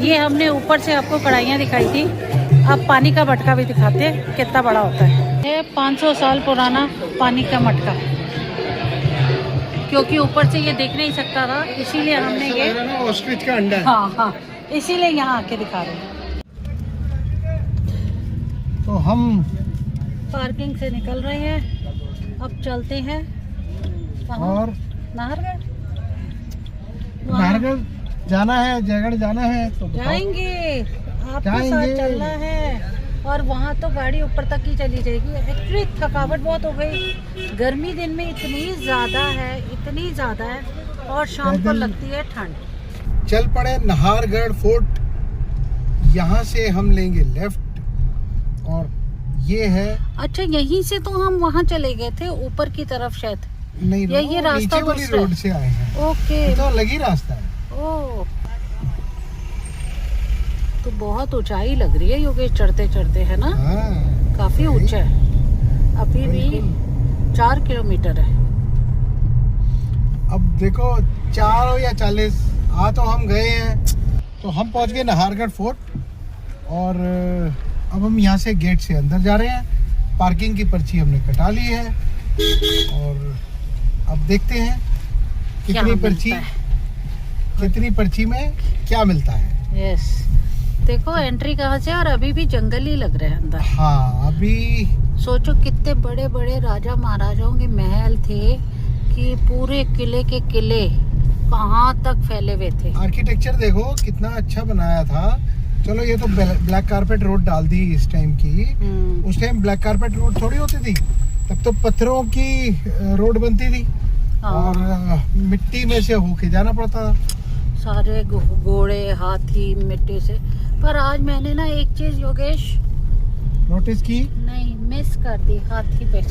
ये हमने ऊपर से आपको कढ़ाइयाँ दिखाई थी, अब पानी का मटका भी दिखाते हैं कितना बड़ा होता है। ये 500 साल पुराना पानी का मटका, क्योंकि ऊपर से ये देख नहीं सकता था, इसीलिए हमने ये ऑस्ट्रिच का अंडा है। हाँ, इसीलिए यहाँ आके दिखा रहे हैं। तो हम पार्किंग से निकल रहे हैं, अब चलते हैं और नाहरगढ़ जाना है, जयगढ़ जाना है तो जाएंगे, आपके साथ चलना है। और वहाँ तो गाड़ी ऊपर तक ही चली जाएगी। एक्चुअली थकावट बहुत हो गई, गर्मी दिन में इतनी ज़्यादा है और शाम को लगती है ठंड। चल पड़े नाहरगढ़ फोर्ट, यहाँ से हम लेंगे लेफ्ट और ये है। अच्छा, यहीं से तो हम वहाँ चले गए थे ऊपर की तरफ शायद। नहीं, ये रास्ता वाली रोड से आए हैं। ओके, तो अलग ही रास्ता है। ओह, तो बहुत ऊंचाई लग रही है योगेश चढ़ते चढ़ते, है ना? हाँ, काफी ऊंचा है, अभी भी 4 किलोमीटर है। अब देखो 4 या 40 आ तो हम गए हैं। तो हम पहुंच गए नाहरगढ़ फोर्ट और अब हम यहाँ से गेट से अंदर जा रहे हैं। पार्किंग की पर्ची हमने कटा ली है और अब देखते हैं कितनी पर्ची में क्या मिलता है। यस, देखो एंट्री कहाँ से, और अभी भी जंगल ही लग रहा है अंदर। हाँ, अभी सोचो कितने बड़े बड़े राजा महाराजाओं के महल थे कि पूरे किले के किले कहाँ तक फैले हुए थे। आर्किटेक्चर देखो कितना अच्छा बनाया था। चलो ये तो ब्लैक कारपेट रोड डाल दी इस टाइम की, उस टाइम ब्लैक कारपेट रोड थोड़ी होती थी, तब तो पत्थरों की रोड बनती थी और मिट्टी में से होके जाना पड़ता था। सारे घोड़े हाथी मिट्टी से। पर आज मैंने ना एक चीज योगेश नोटिस की, नहीं मिस कर दी, हाथी पे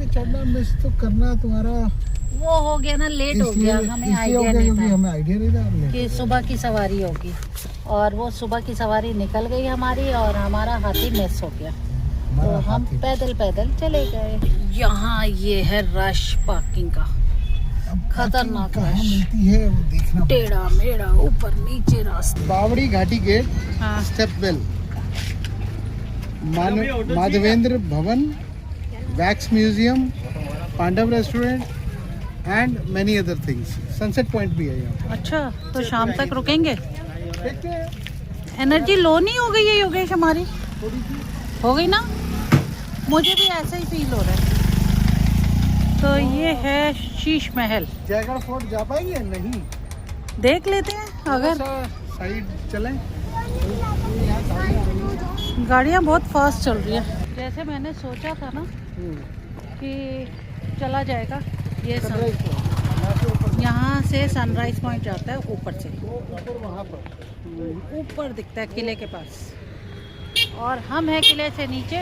चढ़ना मिस तो करना तुम्हारा वो हो गया ना, लेट हो गया, हमें आइडिया नहीं था कि सुबह की सवारी होगी, और वो सुबह की सवारी निकल गई हमारी और हमारा हाथी मिस हो गया। तो हम पैदल चले गए। यहाँ ये है रश पार्किंग का, खतरनाक रश मिलती है वो देखना, टेढ़ा मेढ़ा ऊपर नीचे रास्ता। बावड़ी घाटी gate, step well, Madhavendra Bhavan, wax museum, Pandav restaurant and many other things. Sunset point भी है यहाँ। अच्छा, तो शाम तक रुकेंगे। देखते हैं। एनर्जी लो नहीं हो गई है योगेश हमारी? हो गई ना, मुझे भी ऐसा ही फील हो रहा है। तो ये है शीश महल। जयगढ़ फोर्ट जा पाएंगे? नहीं, देख लेते हैं अगर साइड चलें। गाड़ियाँ बहुत फास्ट चल रही है। जैसे मैंने सोचा था ना कि चला जाएगा, ये यहाँ से सनराइज पॉइंट जाता है ऊपर से, वहाँ पर ऊपर दिखता है किले के पास, और हम हैं किले से नीचे।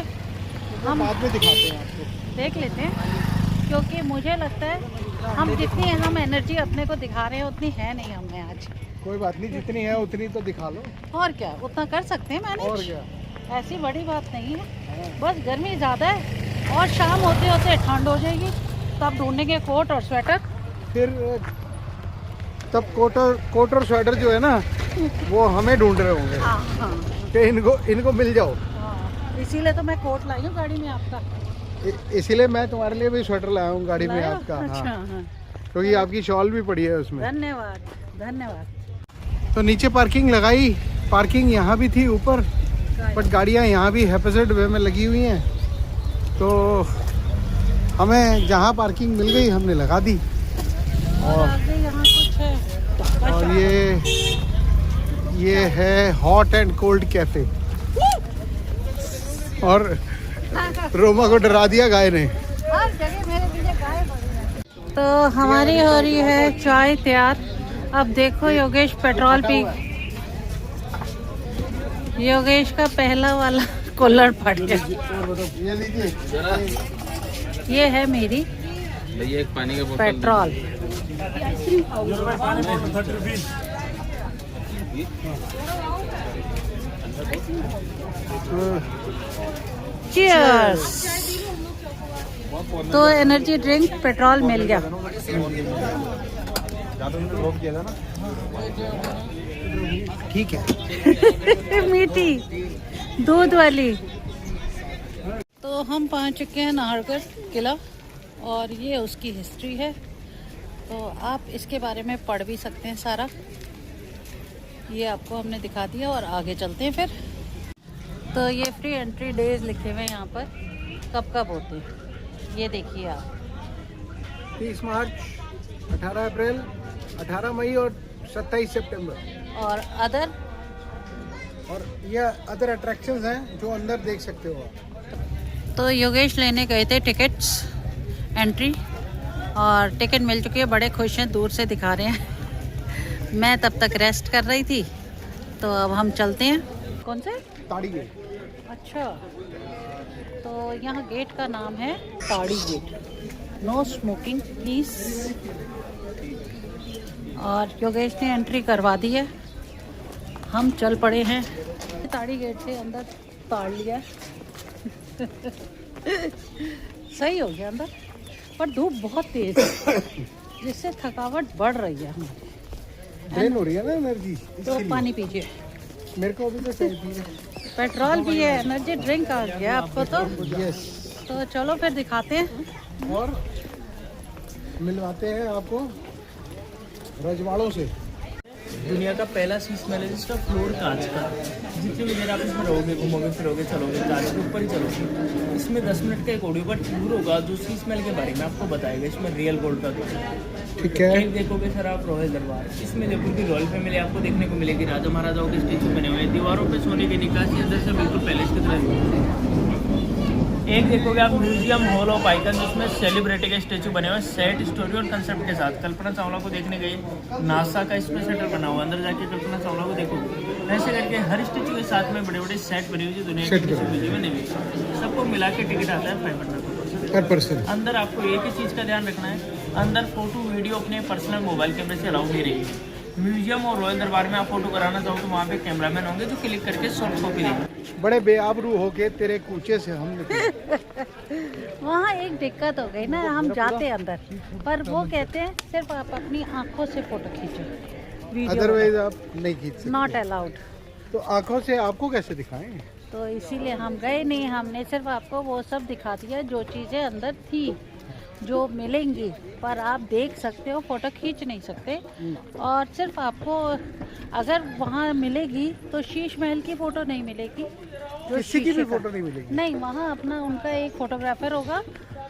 हम बाद में दिखाते हैं आपको, देख लेते हैं, क्योंकि मुझे लगता है हम जितनी हम एनर्जी अपने को दिखा रहे हैं उतनी है नहीं हमें आज। कोई बात नहीं, जितनी है उतनी तो दिखा लो। और क्या, उतना कर सकते हैं मैनेज। और क्या, ऐसी बड़ी बात नहीं है, बस गर्मी ज़्यादा है और शाम होते होते ठंड हो जाएगी, तब ढूंढेंगे कोट और स्वेटर। फिर तब कोट और स्वेटर जो है ना वो हमें ढूंढ रहे होंगे। हाँ, कि इनको मिल जाओ। इसीलिए तो मैं कोट लाई हूँ गाड़ी में आपका। इसीलिए मैं तुम्हारे लिए भी स्वेटर लाया हूँ गाड़ी में आपका। अच्छा, हाँ, क्योंकि आपकी शॉल भी पड़ी है उसमें। धन्यवाद। तो नीचे पार्किंग लगाई, पार्किंग यहाँ भी थी ऊपर, बट गाड़ियाँ यहाँ भी हेपेसेड वे में लगी हुई हैं, तो हमें जहाँ पार्किंग मिल गई हमने लगा दी। और यहाँ कुछ है, और ये है हॉट एंड कोल्ड कैफे, और रोमा को डरा दिया गाय ने। हर जगह मेरे पीछे गाय पड़ी है। तो हमारी हो रही है चाय तैयार। अब देखो योगेश पेट्रोल पी, योगेश का पहला वाला कूलर फट गया। ये है मेरी एक पानी का पेट्रोल। चीयर्स। तो एनर्जी ड्रिंक पेट्रोल मिल गया। ठीक है। मीठी दूध वाली। तो हम पहुंच चुके हैं नाहरगढ़ किला और ये उसकी हिस्ट्री है, तो आप इसके बारे में पढ़ भी सकते हैं सारा। ये आपको हमने दिखा दिया और आगे चलते हैं फिर। तो ये फ्री एंट्री डेज लिखे हुए हैं यहाँ पर, कब कब होते हैं ये देखिए आप। 30 मार्च, 18 अप्रैल, 18 मई और 27 सितंबर। और अदर, और ये अदर अट्रैक्शंस हैं जो अंदर देख सकते हो आप। तो योगेश लेने गए थे टिकट्स एंट्री और टिकट मिल चुकी है। बड़े खुश हैं, दूर से दिखा रहे हैं। मैं तब तक रेस्ट कर रही थी, तो अब हम चलते हैं। कौन से? ताड़ी गेट। अच्छा, तो यहाँ गेट का नाम है ताड़ी गेट। No smoking please. और योगेश ने एंट्री करवा दी है, हम चल पड़े हैं। ताड़ी गेट से अंदर ताड़ लिया। सही हो गया अंदर, पर धूप बहुत तेज है जिससे थकावट बढ़ रही है हमारी। ड्रेन हो रही है ना एनर्जी। तो पानी पीजिए। मेरे को अभी तो चाहिए। पेट्रोल भी है, एनर्जी ड्रिंक आ गया आपको तो। यस। तो चलो फिर दिखाते हैं और मिलवाते हैं आपको रजवाड़ों से। दुनिया का पहला सी स्मेल है जिसका फ्लोर कांच का। जितनी भी देर आप इसमें रहोगे, घूमोगे फिरोगे, चलोगे, कांच के ऊपर ही चलोगे। इसमें 10 मिनट का एक ऑडियो का टूर होगा जो सी स्मेल के बारे में आपको बताएगा। इसमें रियल गोल्ड का टूर। ठीक है। एक देखोगे सर आप रॉयल दरबार, इसमें जयपुर की रॉयल फैमिली आपको देखने को मिलेगी। राजा महाराजाओं के स्टेचू बने हुए हैं, दीवारों पे सोने की निकासी, अंदर से बिल्कुल पैलेस की तरह। एक देखोगे आप म्यूजियम हॉल ऑफ आइकन, जिसमें सेलिब्रिटी के स्टेचू बने हुए हैं सेट स्टोरी और कंसेप्ट के साथ। कल्पना चावला को देखने गई, नासा का स्पेस सेंटर बना हुआ, अंदर जाके कल्पना चावला को देखोगे। ऐसे करके हर स्टेचू के साथ में बड़े बड़े सेट बने हुए जो दुनिया के किसी म्यूजियम में नहीं मिलते। सबको मिला के टिकट आता है 500 पर पर्सन। अंदर आपको एक ही चीज़ का ध्यान रखना है, अंदर फोटो वीडियो अपने पर्सनल मोबाइल कैमरे से अलाउ नहीं रहेगी। म्यूजियम और रॉयल दरबार में आप फोटो कराना चाहो तो वहाँ पे कैमरामैन होंगे जो क्लिक करके सॉफ्ट कॉपी देंगे। बड़े बेआबरू होके तेरे कूचे से हम निकले। वहाँ एक दिक्कत हो गई ना, हम जाते अंदर पर वो कहते हैं सिर्फ आप अपनी आंखों से फोटो खींचो, अदरवाइज आप नहीं खींच सकते। Not allowed. तो आंखों से आपको कैसे दिखाएं? तो इसीलिए हम गए नहीं, हमने सिर्फ आपको वो सब दिखा दिया जो चीज़ें अंदर थी, जो मिलेंगी, पर आप देख सकते हो, फोटो खींच नहीं सकते। और सिर्फ आपको अगर वहाँ मिलेगी तो शीश महल की फ़ोटो नहीं मिलेगी, जो किसी की भी शीशे का- फोटो नहीं मिलेगी। नहीं, वहाँ अपना उनका एक फोटोग्राफर होगा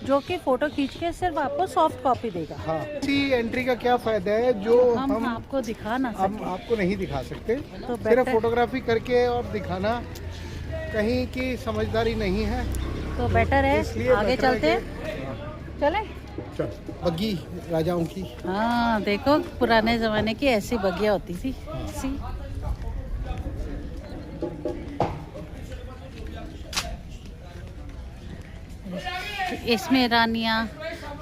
जो कि फ़ोटो खींच के सिर्फ आपको सॉफ्ट कॉपी देगा। हाँ। इसी एंट्री का क्या फायदा है जो हम आपको दिखा ना हम सके। आपको नहीं दिखा सकते। तो सिर्फ बेटर, फोटोग्राफी करके और दिखाना कहीं की समझदारी नहीं है। तो बेटर है इसलिए आगे बेटर है चलते हैं। चले। चल, बग्गी राजाओं की। हाँ देखो, पुराने ज़माने की ऐसी बगिया होती थी। सी इसमें रानियाँ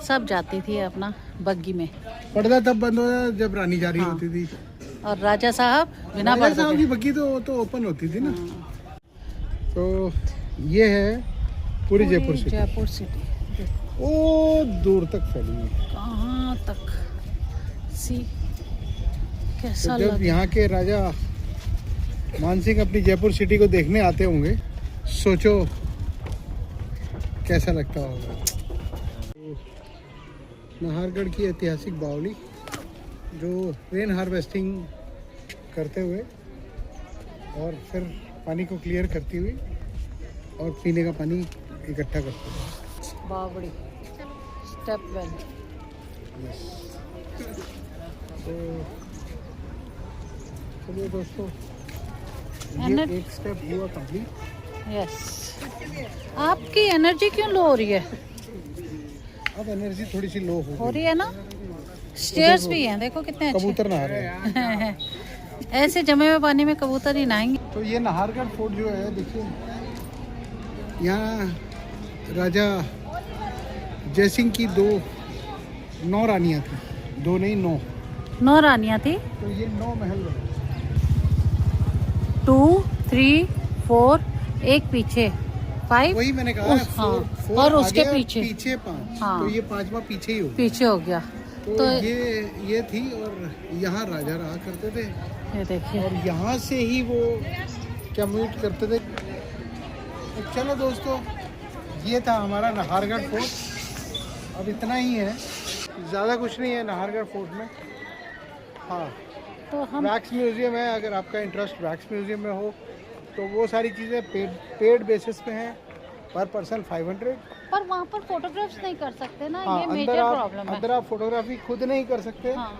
सब जाती थी अपना बग्गी में। पर्दा तब बंद होता जब रानी जा रही हाँ। होती थी। और राजा साहब बिना राजा पर्दे साहब के। की बग्गी तो ओपन होती थी ना। तो ये है पूरी जयपुर सिटी। जयपुर सिटी देखो ओ दूर तक फैली है। कहाँ तक। सी कैसा तो जब लग। यहाँ के राजा मानसिंह अपनी जयपुर सिटी को देखने आते होंगे, सोचो कैसा लगता होगा। नाहरगढ़ की ऐतिहासिक बावली जो रेन हार्वेस्टिंग करते हुए और फिर पानी को क्लियर करती हुई और पीने का पानी इकट्ठा करती हुई। बावड़ी स्टेप वेल। तो चलिए दोस्तों, ये एनर- एक स्टेप हुआ कंप्लीट। यस। आपकी एनर्जी क्यों लो हो रही है? अब एनर्जी थोड़ी सी लो हो रही है ना। स्टेयर्स भी हैं, देखो कितने अच्छे। कबूतर नहा रहे हैं। ऐसे जमे हुए पानी में कबूतर ही नहाएंगे। तो ये नाहरगढ़ फोर्ट जो है, देखिए यहाँ राजा जयसिंह की 9 रानियाँ थी। 2 नहीं 9। 9 रानियाँ थी। तो ये 9 महल बने। 2, 3, 4, एक पीछे 5। वही मैंने कहा है, हाँ, 4 और उसके आगे पीछे 5। हाँ। तो ये 5वां पीछे ही होगा। पीछे हो गया। तो ये थी, और यहाँ राजा रहा करते थे। ये देखिए, और यहाँ से ही वो कम्यूट करते थे। तो चलो दोस्तों, ये था हमारा नाहरगढ़ फोर्ट। अब इतना ही है, ज़्यादा कुछ नहीं है नाहरगढ़ फोर्ट में। हाँ, तो हम वैक्स म्यूज़ियम है। अगर आपका इंटरेस्ट वैक्स म्यूज़ियम में हो तो वो सारी चीज़ें पेड बेसिस पे हैं, पर पर्सन 500। पर वहाँ पर फोटोग्राफ्स नहीं कर सकते ना, हाँ, ये मेजर प्रॉब्लम है। अंदर आप फोटोग्राफी खुद नहीं कर सकते। हाँ।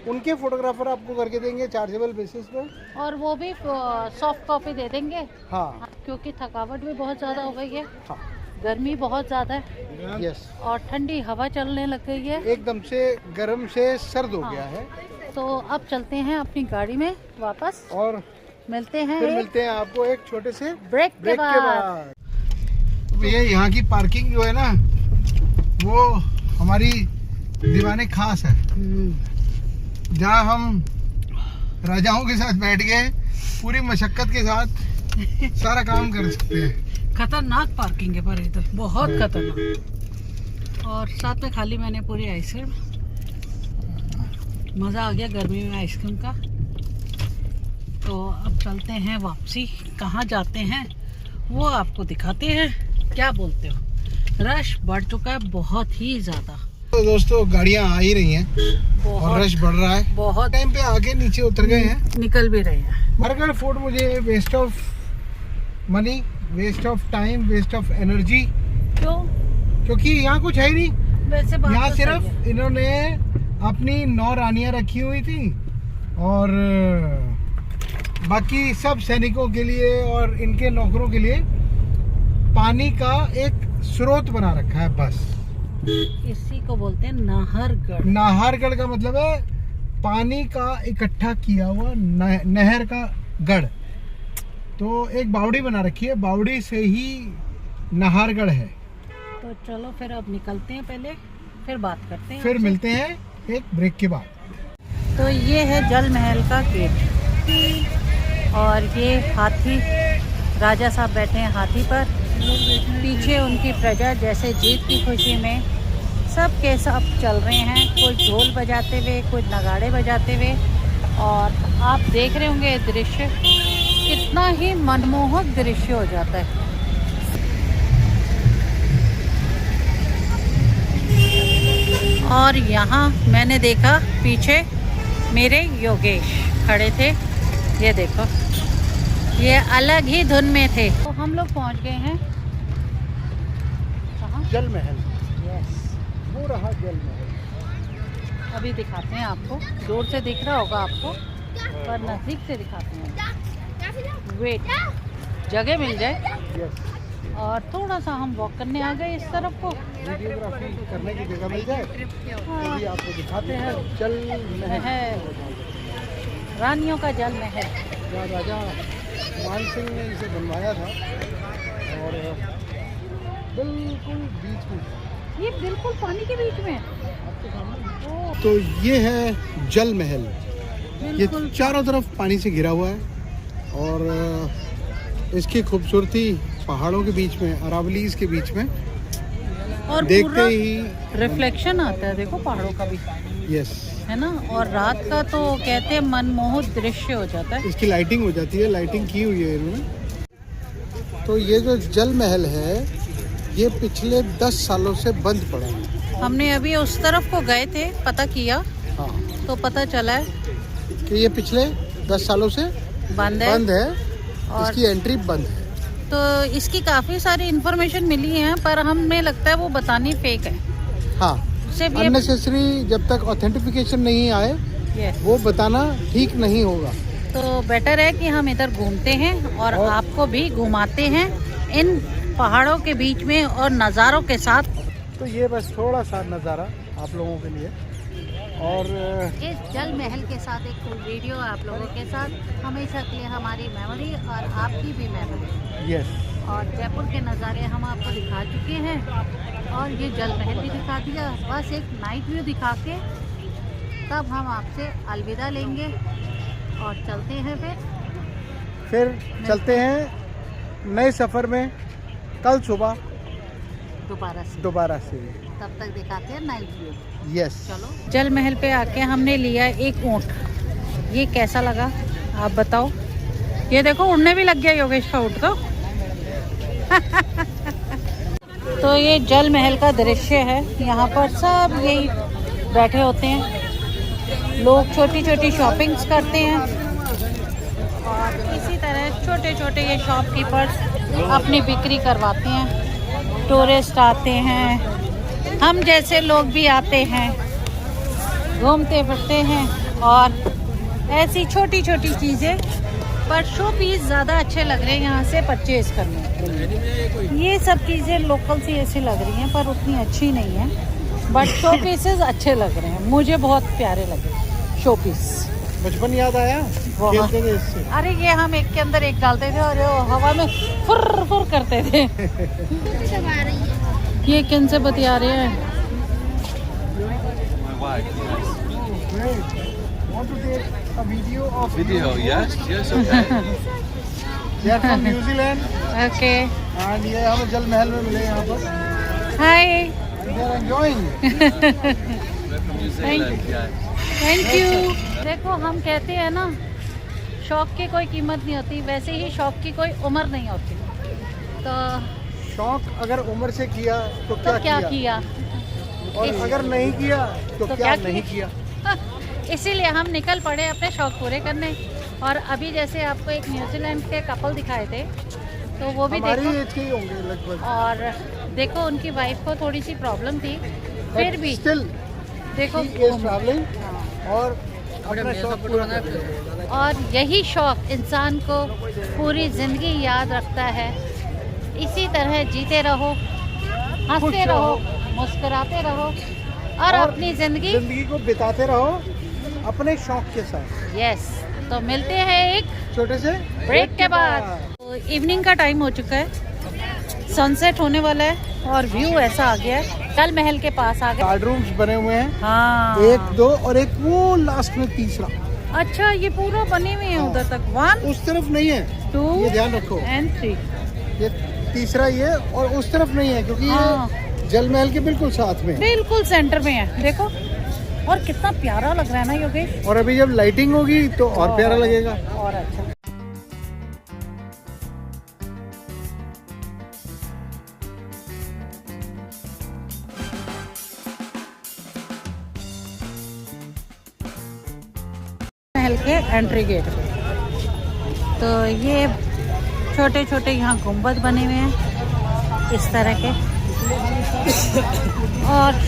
उनके फोटोग्राफर आपको करके देंगे चार्जेबल बेसिस पे, और वो भी सॉफ्ट कॉपी दे देंगे। हाँ क्योंकि थकावट भी बहुत ज़्यादा हो गई है, हाँ, गर्मी बहुत ज़्यादा है, यस, और ठंडी हवा चलने लग गई है। एकदम से गर्म से सर्द हो हाँ। गया है। तो अब चलते हैं अपनी गाड़ी में वापस, और मिलते हैं फिर मिलते हैं आपको एक छोटे से ब्रेक के के बाद। बाद। ये यहाँ की पार्किंग जो है ना, वो हमारी दीवाने खास है, जहाँ हम राजाओं के साथ बैठ के पूरी मशक्कत के साथ सारा काम कर सकते हैं। खतरनाक पार्किंग है पर इधर, बहुत खतरनाक। और साथ में खाली मैंने पूरी आइसक्रीम, मज़ा आ गया गर्मी में आइसक्रीम का। तो अब चलते हैं वापसी। कहाँ जाते हैं वो आपको दिखाते हैं। क्या बोलते हो? रश बढ़ चुका है बहुत ही ज़्यादा। तो दोस्तों, गाड़ियाँ आ ही रही हैं और रश बढ़ रहा है। बहुत टाइम पे आगे नीचे उतर गए हैं, निकल भी रहे हैं। नाहरगढ़ फोर्ट मुझे waste of money, waste of time, waste of energy, क्यों? क्योंकि यहाँ कुछ है ही नहीं। वैसे बात यहाँ तो सही सिर्फ है। इन्होंने अपनी 9 रानियां रखी हुई थी, और बाकी सब सैनिकों के लिए और इनके नौकरों के लिए पानी का एक स्रोत बना रखा है बस। इसी को बोलते हैं नाहरगढ़। नाहरगढ़ का मतलब है पानी का इकट्ठा किया हुआ नहर का गढ़। तो एक बावड़ी बना रखी है, बावड़ी से ही नाहरगढ़ है। तो चलो फिर अब निकलते हैं, पहले फिर बात करते हैं। फिर मिलते हैं एक ब्रेक के बाद। तो ये है जल महल का गेट, और ये हाथी, राजा साहब बैठे हैं हाथी पर, पीछे उनकी प्रजा जैसे जीत की खुशी में सब के सब चल रहे हैं, कोई ढोल बजाते हुए, कोई नगाड़े बजाते हुए। और आप देख रहे होंगे ये दृश्य, कितना ही मनमोहक दृश्य हो जाता है। और यहाँ मैंने देखा पीछे मेरे योगेश खड़े थे, ये देखो, ये अलग ही धुन में थे। तो हम लोग पहुँच गए हैं कहाँ? जल महल, यस, वो रहा जल महल। अभी दिखाते हैं आपको। दूर से दिख रहा होगा आपको, पर नज़दीक से दिखाते हैं। वेट, जगह मिल जाए। यस, और थोड़ा सा हम वॉक करने आ गए इस तरफ को। वीडियोग्राफी करने की जगह मिल जाए तो हाँ, भी आपको दिखाते हैं जल महल। महल, रानियों का जल महल। जहाँ राजा मान सिंह ने इसे बनवाया था, और बिल्कुल बीच में, ये बिल्कुल पानी के बीच में। आपके सामने। ओह, तो ये है जल महल। ये बिल्कुल चारों तरफ पानी से घिरा हुआ है, और इसकी खूबसूरती पहाड़ों के बीच में, अरावलीज के बीच में, और देखते पूरा ही रिफ्लेक्शन आता है, देखो पहाड़ों का भी, यस, है ना। और रात का तो कहते हैं मनमोहक दृश्य हो जाता है। इसकी लाइटिंग हो जाती है, लाइटिंग की हुई है इन्होंने। तो ये जो जल महल है, ये पिछले 10 सालों से बंद पड़ा है। हमने अभी उस तरफ को गए थे, पता किया, हाँ, तो पता चला है कि ये पिछले 10 सालों से बंद है। बंद है, और इसकी एंट्री बंद है। तो इसकी काफ़ी सारी इन्फॉर्मेशन मिली है, पर हमें लगता है वो बतानी फेक है। हाँ, सिर्फ ये अननेसेसरी, जब तक ऑथेंटिफिकेशन नहीं आए Yes, वो बताना ठीक नहीं होगा। तो बेटर है कि हम इधर घूमते हैं और आपको भी घुमाते हैं इन पहाड़ों के बीच में और नज़ारों के साथ। तो ये बस थोड़ा सा नज़ारा आप लोगों के लिए, और इस जल महल के साथ एक वीडियो आप लोगों के साथ हमेशा के लिए हमारी मेमोरी और आपकी भी मेमोरी। यस, और जयपुर के नज़ारे हम आपको दिखा चुके हैं, और ये जल महल भी दिखा दिया। बस एक नाइट व्यू दिखा के तब हम आपसे अलविदा लेंगे और चलते हैं फिर चलते हैं नए सफ़र में कल सुबह दोबारा से। दोबारा से। तब तक दिखाते हैं नाइट व्यू। यस। जल महल पे आके हमने लिया एक ऊँट। ये कैसा लगा आप बताओ। ये देखो उड़ने भी लग गया योगेश का ऊँट तो। तो ये जल महल का दृश्य है। यहाँ पर सब यही बैठे होते हैं लोग, छोटी छोटी शॉपिंग्स करते हैं और इसी तरह छोटे छोटे ये शॉपकीपर्स अपनी बिक्री करवाते हैं। टूरिस्ट आते हैं, हम जैसे लोग भी आते हैं, घूमते फिरते हैं और ऐसी छोटी छोटी चीज़ें, पर शो पीस ज़्यादा अच्छे लग रहे हैं यहाँ से परचेज करने। ये सब चीज़ें लोकल सी ऐसी लग रही हैं पर उतनी अच्छी नहीं है, बट शो पीसेस अच्छे लग रहे हैं, मुझे बहुत प्यारे लगे शो पीस। बचपन याद आया खेलते थे इससे। अरे ये हम एक के अंदर एक डालते थे और वो हवा में फुर फुर करते थे। ये किन से बतिया रहे हैं? Want to take a video of Video, yes, okay. They are from New Zealand okay, and ये हमें जल महल में मिले यहाँ पर। हाय, They are enjoying. From New Zealand, yeah. Thank you. देखो हम कहते हैं ना, शौक की कोई कीमत नहीं होती, वैसे ही शौक की कोई उम्र नहीं होती। तो शौक अगर उम्र से किया तो क्या किया और अगर नहीं किया तो क्या नहीं किया। इसीलिए हम निकल पड़े अपने शौक पूरे करने। और अभी जैसे आपको एक न्यूजीलैंड के कपल दिखाए थे, तो वो भी हमारी देखो, एज के ही होंगे लगभग। और देखो उनकी वाइफ को थोड़ी सी प्रॉब्लम थी, फिर भी स्टिल देखो ट्रैवलिंग और अपना शौक पूरा कर रहे हैं। और यही शौक इंसान को पूरी जिंदगी याद रखता है। इसी तरह जीते रहो, हंसते रहो, मुस्कुराते रहो और अपनी जिंदगी को बिताते रहो अपने शौक के साथ। यस। तो मिलते हैं एक छोटे से ब्रेक के बाद। तो इवनिंग का टाइम हो चुका है, सनसेट होने वाला है और व्यू ऐसा आ गया है। जल महल के पास आ गए। गार्ड रूम्स बने हुए हैं, हाँ, 1, 2 और एक वो लास्ट में तीसरा। अच्छा ये पूरा बने हुए हैं उधर तक। 1 उस तरफ नहीं है, 2 ये ध्यान रखो, and 3। ये तीसरा ये और उस तरफ नहीं है क्योंकि हाँ। ये जल महल के बिल्कुल साथ में है। बिल्कुल सेंटर में है। देखो और कितना प्यारा लग रहा है ना योगेश। और अभी जब लाइटिंग होगी तो और प्यारा लगेगा। और अच्छा। महल के एंट्री गेट पे तो ये छोटे छोटे यहाँ गुंबद बने हुए हैं इस तरह के। और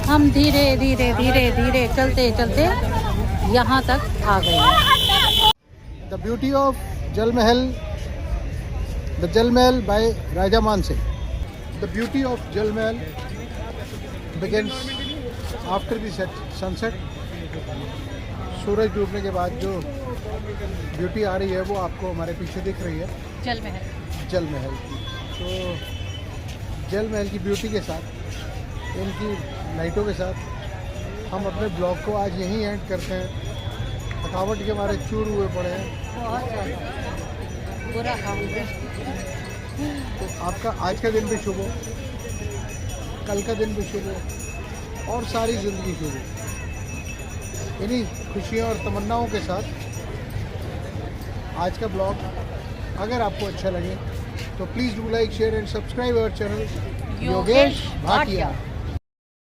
हम धीरे धीरे धीरे धीरे चलते चलते यहाँ तक आ गए हैं। द ब्यूटी ऑफ जल महल, द जल महल बाय राजा मान सिंह। द ब्यूटी ऑफ जल महल begins आफ्टर द सनसेट। सूरज डूबने के बाद जो ब्यूटी आ रही है वो आपको हमारे पीछे दिख रही है, जल महल। जल महल की। तो जल महल की ब्यूटी के साथ, इनकी लाइटों के साथ हम अपने ब्लॉग को आज यहीं एंड करते हैं। थकावट के मारे चूर हुए पड़े हैं। बहुत ज़्यादा बुरा हाल है। तो आपका आज का दिन भी शुभ हो, कल का दिन भी शुभ हो और सारी ज़िंदगी शुभ हो। इन्हीं खुशियों और तमन्नाओं के साथ आज का ब्लॉग अगर आपको अच्छा लगे तो please do like, share and subscribe our channel Yogesh Bhatia.